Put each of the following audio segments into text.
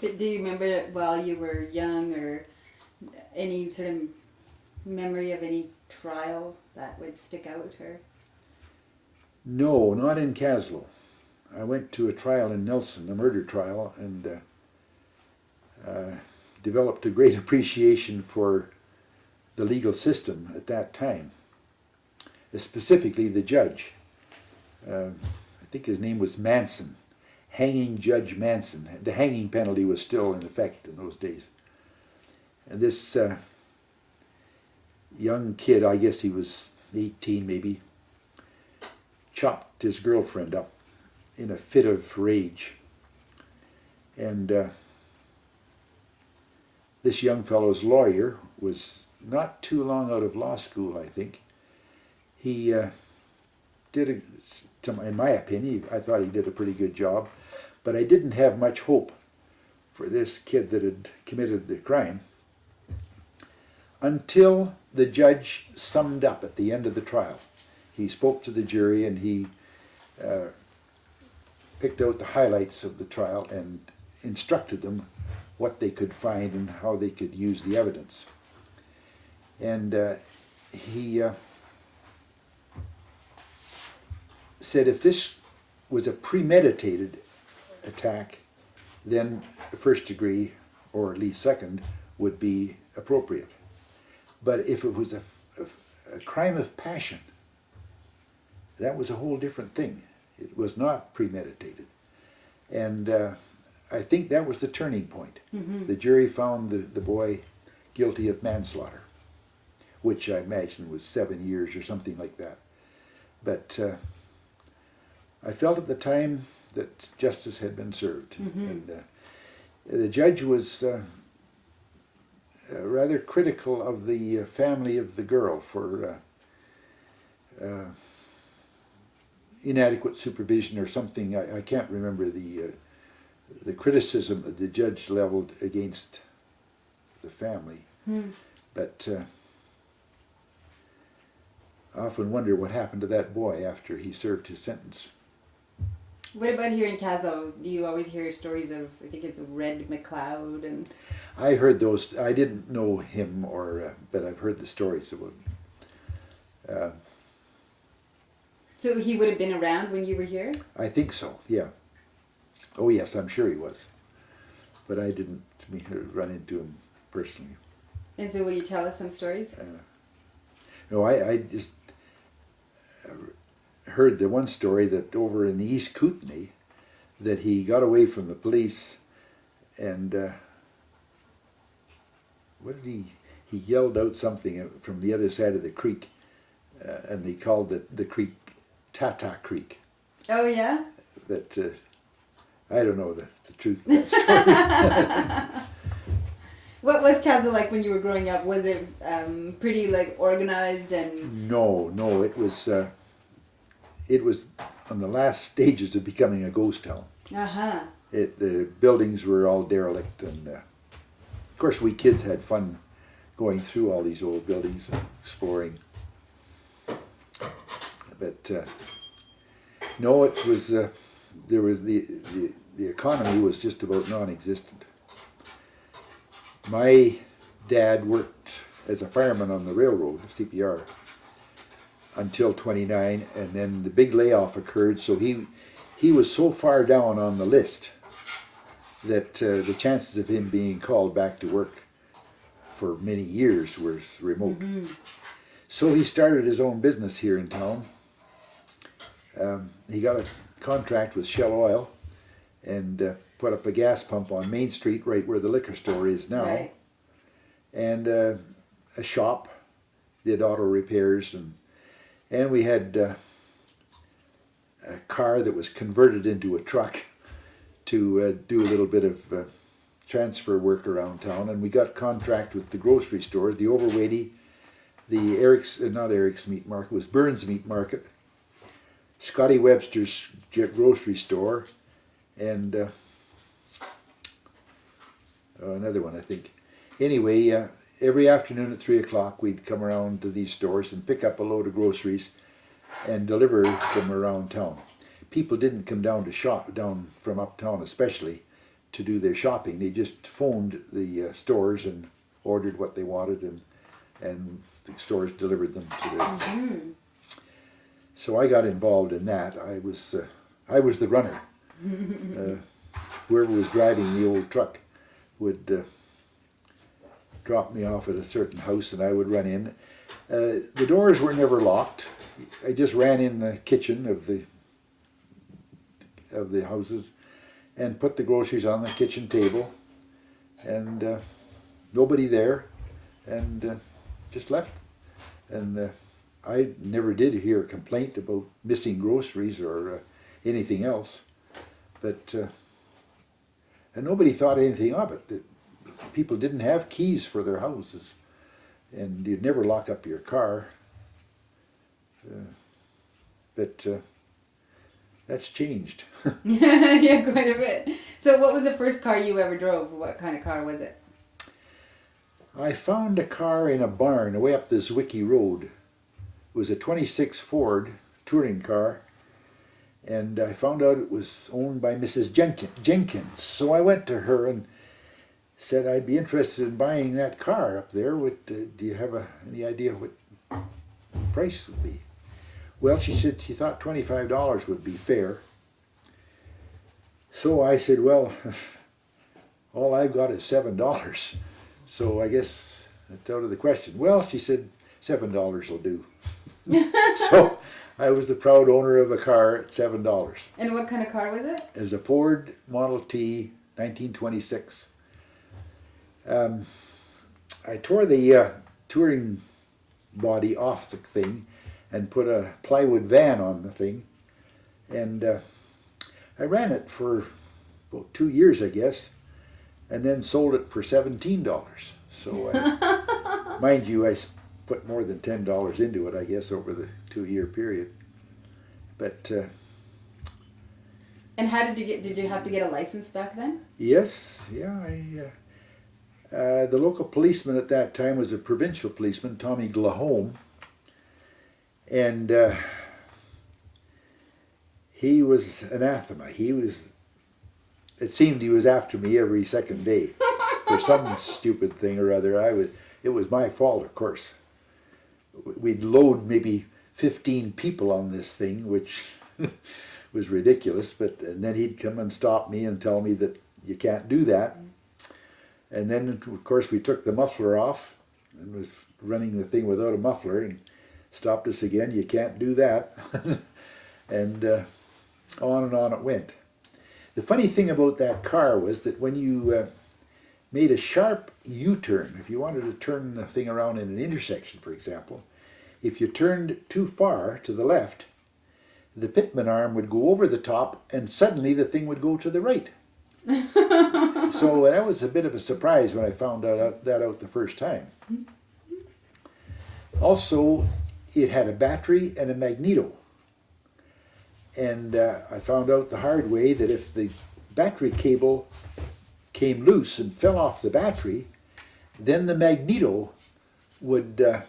But do you remember it while you were young, or any sort of memory of any trial that would stick out? Or No, not in Kaslo. I went to a trial in Nelson, a murder trial, and developed a great appreciation for the legal system at that time, specifically the judge. I think his name was Manson, Hanging Judge Manson. The hanging penalty was still in effect in those days. And this young kid, I guess he was 18 maybe, chopped his girlfriend up in a fit of rage. And this young fellow's lawyer was not too long out of law school, I think. He did, in my opinion, I thought he did a pretty good job, but I didn't have much hope for this kid that had committed the crime until the judge summed up at the end of the trial. He spoke to the jury and he picked out the highlights of the trial and instructed them what they could find and how they could use the evidence. And he said if this was a premeditated attack, then first degree, or at least second, would be appropriate. But if it was a crime of passion, that was a whole different thing. It was not premeditated. And I think that was the turning point. Mm-hmm. The jury found the boy guilty of manslaughter, which I imagine was 7 years or something like that. But I felt at the time that justice had been served. Mm-hmm. And the judge was rather critical of the family of the girl for inadequate supervision or something. I can't remember the criticism that the judge leveled against the family. Mm. But I often wonder what happened to that boy after he served his sentence. What about here in Kaslo? Do you always hear stories of, I think it's Red McLeod? And I heard those. I didn't know him, but I've heard the stories about him. So he would have been around when you were here? I think so, yeah. Oh yes, I'm sure he was. But I didn't run into him personally. And so will you tell us some stories? No, I just heard the one story that over in the East Kootenay that he got away from the police and what did he yelled out something from the other side of the creek and they called the creek Tata Creek. Oh yeah? That I don't know the truth of that story. What was Kaslo like when you were growing up? Was it pretty like organized and? No, it was on the last stages of becoming a ghost town. Uh-huh. The buildings were all derelict, and of course we kids had fun going through all these old buildings and exploring. But no, it was there was the economy was just about non-existent. My dad worked as a fireman on the railroad, CPR, until 29, and then the big layoff occurred, so he was so far down on the list that the chances of him being called back to work for many years was remote. Mm-hmm. So he started his own business here in town. He got a contract with Shell Oil and put up a gas pump on Main Street, right where the liquor store is now. Right. And a shop, did auto repairs, and we had a car that was converted into a truck to do a little bit of transfer work around town. And we got contract with the grocery store, the Overweighty, the not Eric's Meat Market, it was Burns Meat Market, Scotty Webster's grocery store, and another one, I think. Anyway, every afternoon at 3 o'clock we'd come around to these stores and pick up a load of groceries and deliver them around town. People didn't come down to shop, down from uptown especially, to do their shopping. They just phoned the stores and ordered what they wanted, and the stores delivered them to them. So I got involved in that. I was the runner. Whoever was driving the old truck would drop me off at a certain house, and I would run in. The doors were never locked. I just ran in the kitchen of the houses and put the groceries on the kitchen table, and nobody there, and just left. And I never did hear a complaint about missing groceries or anything else, but and nobody thought anything of it. People didn't have keys for their houses, and you'd never lock up your car. But that's changed. Yeah, quite a bit. So what was the first car you ever drove? What kind of car was it? I found a car in a barn away up the Zwicky Road. It was a 26 Ford touring car, and I found out it was owned by Mrs. Jenkins. So I went to her and said I'd be interested in buying that car up there. Do you have any idea what price would be? Well, she said she thought $25 would be fair. So I said, well, all I've got is $7. So I guess that's out of the question. Well, she said, $7 will do. So I was the proud owner of a car at $7. And what kind of car was it? It was a Ford Model T, 1926. I tore the touring body off the thing and put a plywood van on the thing, and I ran it for about 2 years, I guess, and then sold it for $17. So mind you, I put more than $10 into it, I guess, over the 2-year period. But and how did you have to get a license back then? yes, yeah, the local policeman at that time was a provincial policeman, Tommy Glahome, and he was anathema. It seemed he was after me every second day for some stupid thing or other. It was my fault, of course. We'd load maybe 15 people on this thing, which was ridiculous, and then he'd come and stop me and tell me that you can't do that. And then, of course, we took the muffler off and was running the thing without a muffler, and stopped us again. You can't do that. And on it went. The funny thing about that car was that when you made a sharp U-turn, if you wanted to turn the thing around in an intersection, for example, if you turned too far to the left, the pitman arm would go over the top and suddenly the thing would go to the right. So that was a bit of a surprise when I found that out the first time. Also, it had a battery and a magneto. And I found out the hard way that if the battery cable came loose and fell off the battery, then the magneto would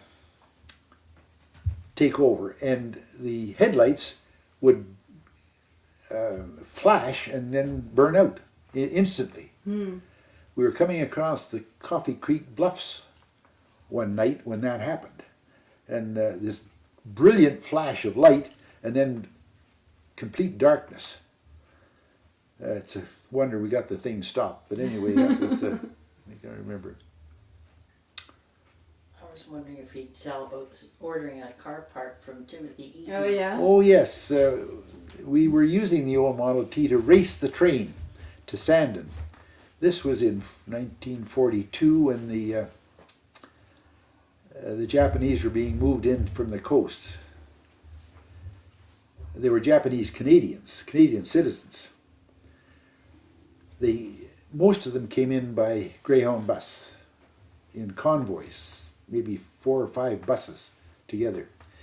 take over, and the headlights would flash and then burn out instantly. We were coming across the Coffee Creek Bluffs one night when that happened, and this brilliant flash of light and then complete darkness. It's a wonder we got the thing stopped, but anyway, that was I remember. I was wondering if he'd tell about ordering a car part from Timothy Eaton's. Oh, yeah? Oh yes, we were using the old Model T to race the train to Sandon. This was in 1942 when the Japanese were being moved in from the coast. They were Japanese Canadian citizens. Most of them came in by Greyhound bus in convoys, maybe 4 or 5 buses together.